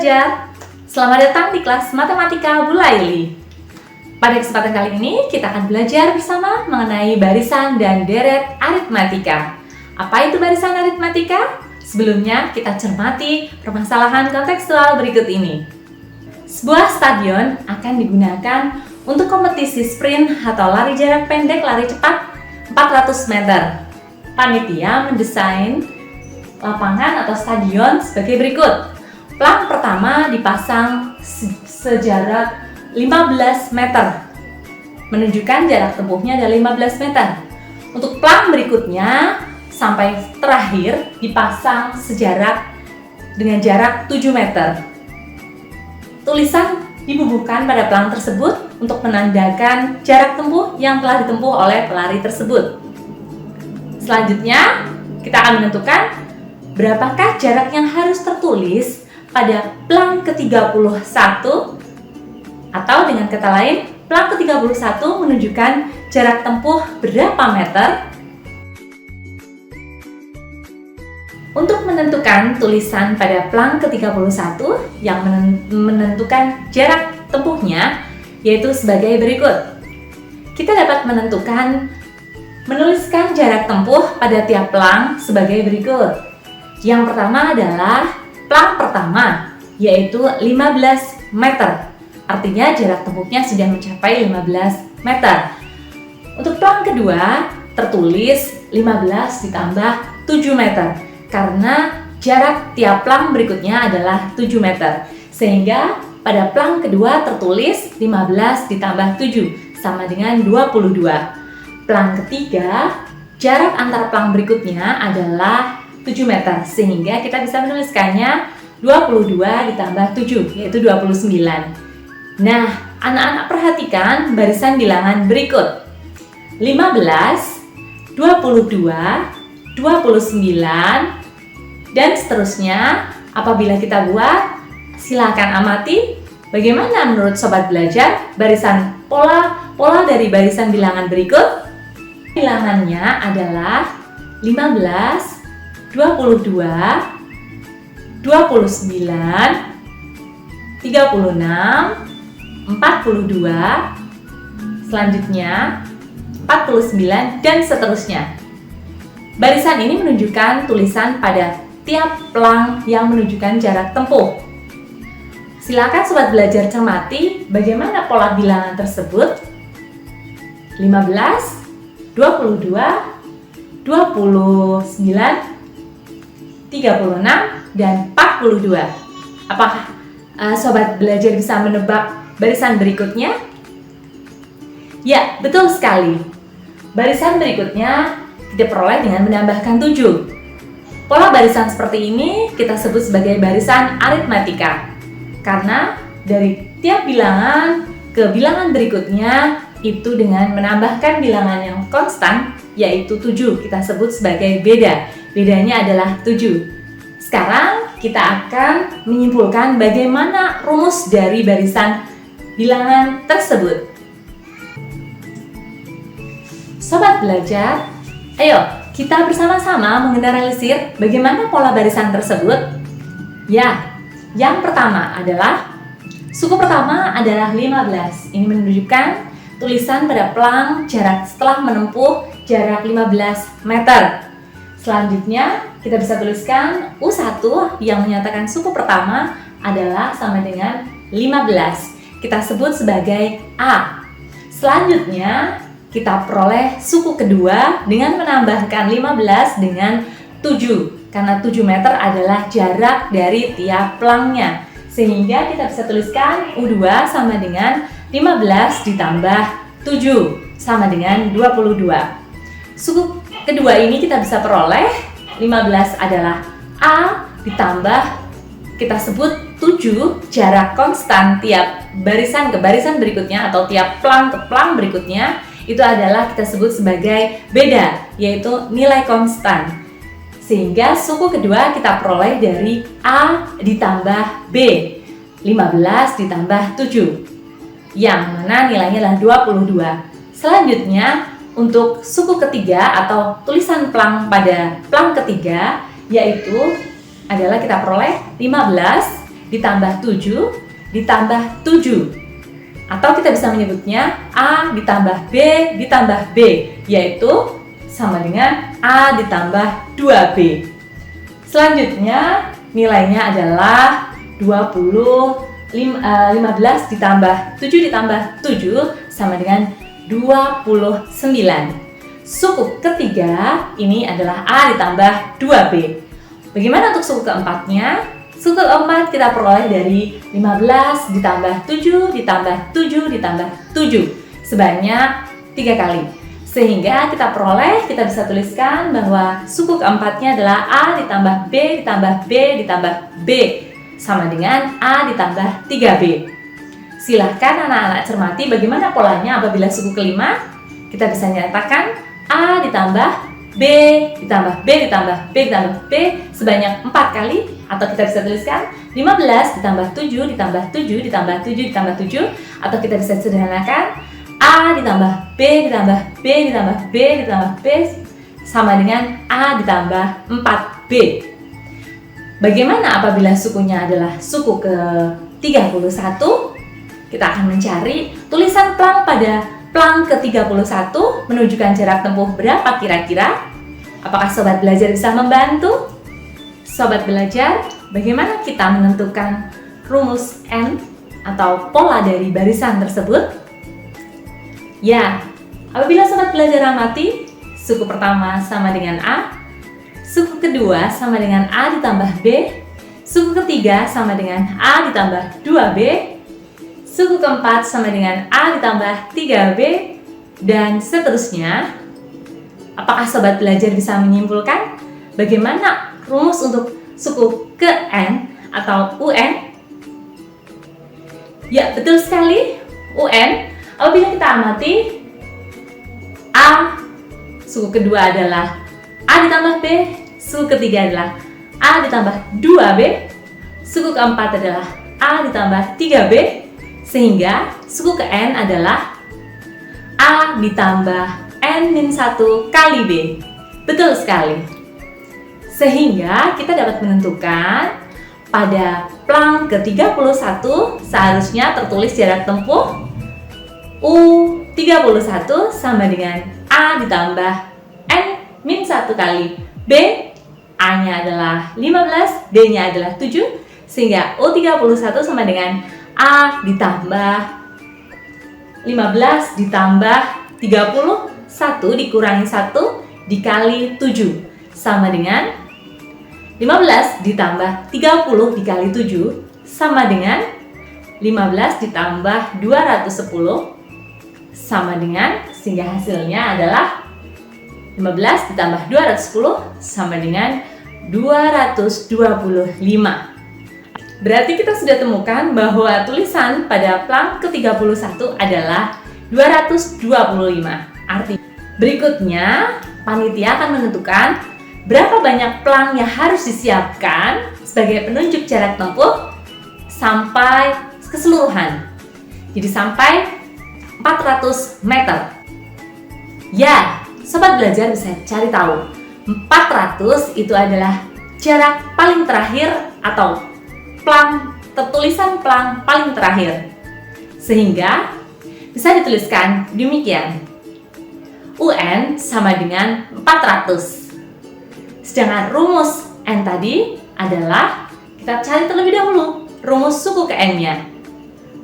belajar! Selamat datang di kelas Matematika Bu Laili. Pada kesempatan kali ini, kita akan belajar bersama mengenai barisan dan deret aritmatika. Apa itu barisan aritmatika? Sebelumnya, kita cermati permasalahan kontekstual berikut ini. Sebuah stadion akan digunakan untuk kompetisi sprint atau lari jarak pendek lari cepat 400 meter. Panitia mendesain lapangan atau stadion sebagai berikut. Plang pertama dipasang sejarak 15 meter, menunjukkan jarak tempuhnya adalah 15 meter. Untuk plang berikutnya sampai terakhir dipasang dengan jarak 7 meter. Tulisan dibubuhkan pada plang tersebut untuk menandakan jarak tempuh yang telah ditempuh oleh pelari tersebut. Selanjutnya, kita akan menentukan berapakah jarak yang harus tertulis pada plang ke-31, atau dengan kata lain, plang ke-31 menunjukkan jarak tempuh berapa meter. Untuk menentukan tulisan pada plang ke-31 yang menentukan jarak tempuhnya, yaitu sebagai berikut. Kita dapat menuliskan jarak tempuh pada tiap plang sebagai berikut. Yang pertama adalah plang pertama, yaitu 15 meter. Artinya jarak tempuhnya sudah mencapai 15 meter. Untuk plang kedua, tertulis 15 ditambah 7 meter. Karena jarak tiap plang berikutnya adalah 7 meter. Sehingga pada plang kedua tertulis 15 ditambah 7, sama dengan 22. Plang ketiga, jarak antar plang berikutnya adalah 7 meter, sehingga kita bisa menuliskannya 22 ditambah 7, yaitu 29. Nah, anak-anak perhatikan barisan bilangan berikut. 15, 22, 29, dan seterusnya. Apabila kita buat, silakan amati bagaimana menurut sobat belajar pola dari barisan bilangan berikut. Bilangannya adalah 15, 22, 29, 36, 42, selanjutnya 49, dan seterusnya. Barisan ini menunjukkan tulisan pada tiap plang yang menunjukkan jarak tempuh. Silakan sobat belajar cermati bagaimana pola bilangan tersebut. 15, 22, 29, 36, dan 42. Apakah sobat belajar bisa menebak barisan berikutnya? Ya, betul sekali. Barisan berikutnya kita peroleh dengan menambahkan 7. Pola barisan seperti ini kita sebut sebagai barisan aritmatika. Karena dari tiap bilangan ke bilangan berikutnya itu dengan menambahkan bilangan yang konstan, yaitu 7, kita sebut sebagai beda. Bedanya adalah 7. Sekarang kita akan menyimpulkan bagaimana rumus dari barisan bilangan tersebut. Sobat belajar, ayo kita bersama-sama menganalisis bagaimana pola barisan tersebut. Ya, yang pertama adalah suku pertama adalah 15. Ini menunjukkan tulisan pada plang jarak setelah menempuh jarak 15 meter. Selanjutnya, kita bisa tuliskan U1 yang menyatakan suku pertama adalah sama dengan 15. Kita sebut sebagai A. Selanjutnya, kita peroleh suku kedua dengan menambahkan 15 dengan 7. Karena 7 meter adalah jarak dari tiap plangnya. Sehingga kita bisa tuliskan U2 sama dengan 15 ditambah 7, sama dengan 22. Suku kedua ini kita bisa peroleh 15 adalah A ditambah kita sebut 7 jarak konstan tiap barisan ke barisan berikutnya atau tiap plang ke plang berikutnya itu adalah kita sebut sebagai beda, yaitu nilai konstan. Sehingga suku kedua kita peroleh dari A ditambah B, 15 ditambah 7, yang mana nilainya adalah 22. Selanjutnya, untuk suku ketiga atau tulisan plang pada plang ketiga, yaitu adalah kita peroleh 15 ditambah 7 ditambah 7. Atau kita bisa menyebutnya A ditambah B ditambah B, yaitu sama dengan A ditambah 2B. Selanjutnya nilainya adalah 15 ditambah 7 ditambah 7 sama dengan 29. Suku ketiga ini adalah A ditambah 2B. Bagaimana untuk suku keempatnya? Suku keempat kita peroleh dari 15 ditambah 7 ditambah 7 ditambah 7 sebanyak 3 kali. Sehingga kita bisa tuliskan bahwa suku keempatnya adalah A ditambah B ditambah B ditambah B sama dengan A ditambah 3B. Silahkan anak-anak cermati bagaimana polanya apabila suku kelima. Kita bisa nyatakan A ditambah B ditambah B ditambah B ditambah B sebanyak 4 kali. Atau kita bisa tuliskan 15 ditambah 7 ditambah 7 ditambah 7 ditambah 7. Atau kita bisa sederhanakan A ditambah B ditambah B ditambah B ditambah B sama dengan A ditambah 4B. Bagaimana apabila sukunya adalah suku ke-31? Kita akan mencari tulisan plang pada plang ke-31 menunjukkan jarak tempuh berapa kira-kira? Apakah sobat belajar bisa membantu? Sobat belajar, bagaimana kita menentukan rumus N atau pola dari barisan tersebut? Ya, apabila sobat belajar amati, suku pertama sama dengan A, suku kedua sama dengan A ditambah B, suku ketiga sama dengan A ditambah 2B, suku keempat sama dengan A ditambah 3B, dan seterusnya. Apakah sobat belajar bisa menyimpulkan bagaimana rumus untuk suku ke N atau UN? Ya, betul sekali, UN. Apabila kita amati, A, suku kedua adalah A ditambah B, suku ketiga adalah A ditambah 2B, suku keempat adalah A ditambah 3B, sehingga suku ke N adalah A ditambah N-1 kali B. Betul sekali. Sehingga kita dapat menentukan pada plang ke-31 seharusnya tertulis jarak tempuh U31 sama dengan A ditambah N-1 kali B. A-nya adalah 15, B-nya adalah 7, sehingga U31 sama dengan A ditambah 15 ditambah 31 dikurangi 1 dikali 7 sama dengan 15 ditambah 30 dikali 7 sama dengan 15 ditambah 210 sama dengan, sehingga hasilnya adalah 15 ditambah 210 sama dengan 225. Berarti kita sudah temukan bahwa tulisan pada plang ke-31 adalah 225. Artinya berikutnya panitia akan menentukan berapa banyak plang yang harus disiapkan sebagai penunjuk jarak tempuh sampai keseluruhan. Jadi sampai 400 meter. Ya, sobat belajar bisa cari tahu. 400 itu adalah jarak paling terakhir atau tulisan plang paling terakhir. Sehingga bisa dituliskan demikian. UN sama dengan 400. Sedangkan rumus N tadi adalah, kita cari terlebih dahulu rumus suku ke N-nya.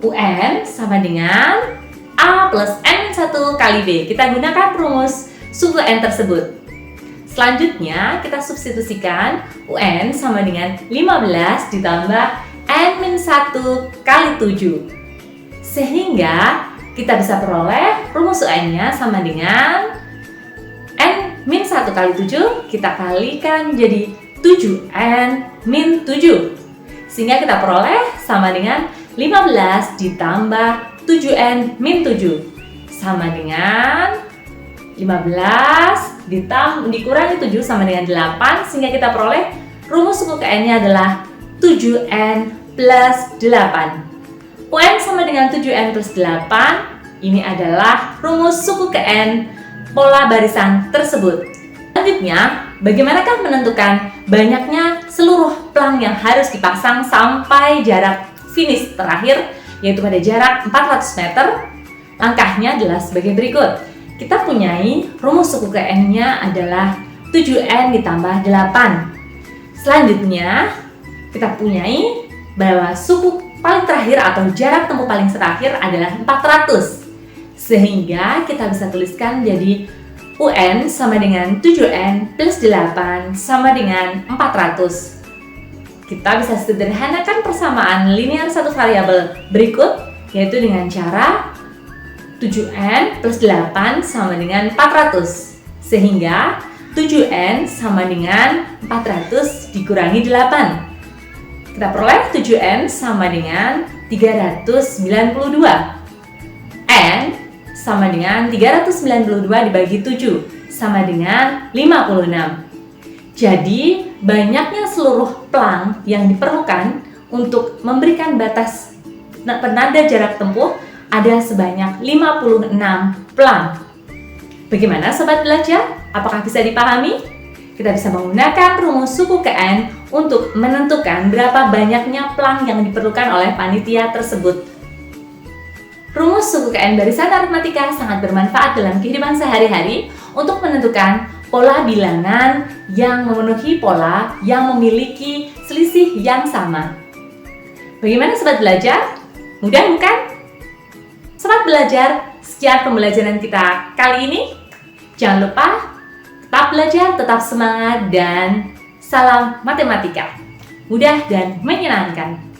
UN sama dengan A plus N1 kali B. Kita gunakan rumus suku N tersebut. Selanjutnya kita substitusikan UN sama dengan 15 ditambah N-1 kali 7. Sehingga kita bisa peroleh rumus UN-nya sama dengan N-1 kali 7, kita kalikan jadi 7N-7. Sehingga kita peroleh sama dengan 15 ditambah 7N-7 sama dengan 15 dikurangi 7 sama dengan 8, sehingga kita peroleh rumus suku ke N-nya adalah 7N plus 8. UN sama dengan 7N plus 8. Ini adalah rumus suku ke N pola barisan tersebut. Selanjutnya, bagaimanakah menentukan banyaknya seluruh pelang yang harus dipasang sampai jarak finish terakhir, yaitu pada jarak 400 meter? Langkahnya adalah sebagai berikut. Kita punyai rumus suku ke N-nya adalah 7N ditambah 8. Selanjutnya, kita punyai bahwa suku paling terakhir atau jarak tempuh paling terakhir adalah 400. Sehingga kita bisa tuliskan jadi UN sama dengan 7N plus 8 sama dengan 400. Kita bisa sederhanakan persamaan linear satu variabel berikut, yaitu dengan cara 7N plus 8 sama dengan 400. Sehingga 7N sama dengan 400 dikurangi 8. Kita peroleh 7N sama dengan 392. N sama dengan 392 dibagi 7 sama dengan 56. Jadi, banyaknya seluruh pelang yang diperlukan untuk memberikan batas penanda jarak tempuh ada sebanyak 56 pelang. Bagaimana sobat belajar? Apakah bisa dipahami? Kita bisa menggunakan rumus suku ke N untuk menentukan berapa banyaknya pelang yang diperlukan oleh panitia tersebut. Rumus suku ke N barisan aritmatika sangat bermanfaat dalam kehidupan sehari-hari untuk menentukan pola bilangan yang memenuhi pola yang memiliki selisih yang sama. Bagaimana sobat belajar? Mudah bukan? Sobat belajar, sekian pembelajaran kita kali ini. Jangan lupa tetap belajar, tetap semangat, dan salam matematika. Mudah dan menyenangkan.